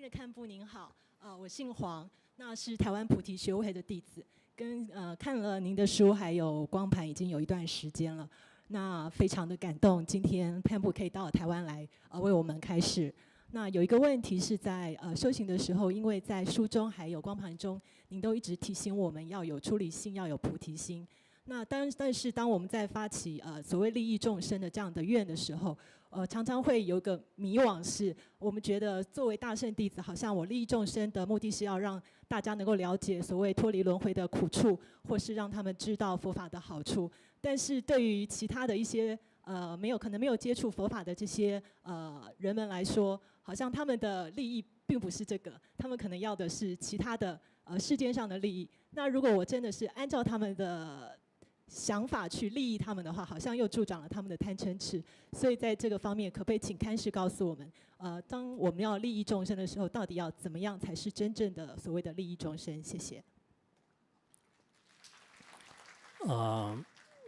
位堪布您好，我姓黄，那是台湾菩提学会的弟子，看了您的书还有光盘已经有一段时间了，那非常的感动，今天堪布可以到台湾来为我们开示。那有一个问题是在修行的时候，因为在书中还有光盘中，您都一直提醒我们要有出离心，要有菩提心。那但是当我们在发起所谓利益众生的这样的愿的时候，常常会有个迷惘，是我们觉得作为大圣弟子，好像我利益众生的目的是要让大家能够了解所谓脱离轮回的苦处，或是让他们知道佛法的好处。但是对于其他的一些可能没有接触佛法的这些人们来说，好像他们的利益并不是这个，他们可能要的是其他的世间上的利益。那如果我真的是按照他们的想法去利益他们的话，好像又助长了他们的贪嗔痴。所以在这个方面，可不可以请看师告诉我们，当我们要利益众生的时候，到底要怎么样才是真正的所谓的利益众生？谢谢。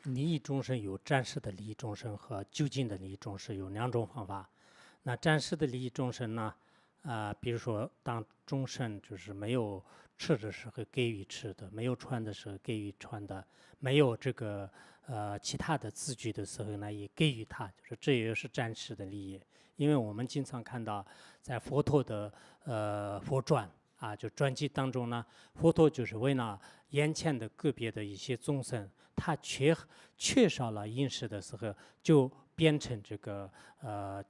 利益众生有暂时的利益众生和究竟的利益众生，有两种方法。那暂时的利益众生呢，比如说当众生就是没有吃的时候给予吃的，没有穿的时候给予穿的，没有这个其他的资具的时候呢，也给予他，就是这也是暂时的利益。因为我们经常看到在佛陀的佛传就传记当中呢，佛陀就是为了眼前的个别的一些众生，他缺少了饮食的时候，就变成这个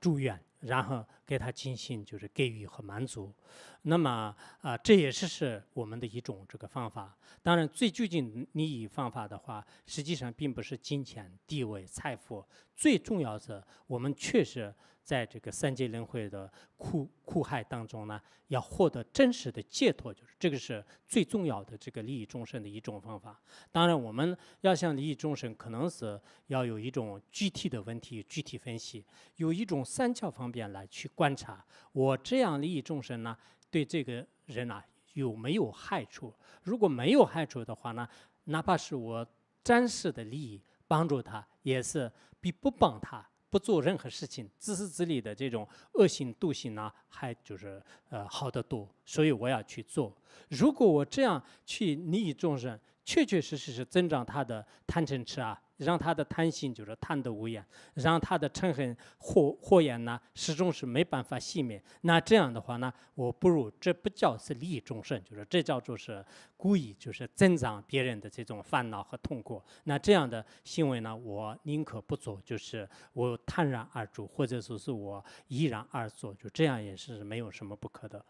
祝愿，然后给他进行就是给予和满足。那么这也是我们的一种这个方法。当然，最究竟利益方法的话，实际上并不是金钱、地位、财富，最重要是我们确实在这个三界轮回的苦海当中呢，要获得真实的解脱，就是这个是最重要的这个利益众生的一种方法。当然，我们要想利益众生，可能是要有一种具体的问题具体分析，有一种三角方面来去观察，我这样利益众生呢，对这个人有没有害处？如果没有害处的话呢，哪怕是我暂时的利益帮助他，也是比不帮他不做任何事情自私自利的这种恶行笃行呢，还就是好得多。所以我要去做。如果我这样去利益众生，确确实实是增长他的贪嗔痴让他的贪心就是贪得无厌，让他的嗔恨火焰呢始终是没办法熄灭。那这样的话呢，我不如这不叫是利益众生，就是这叫做是故意就是增长别人的这种烦恼和痛苦。那这样的行为呢，我宁可不做，就是我坦然而住，或者说是我依然而做，就这样也是没有什么不可的。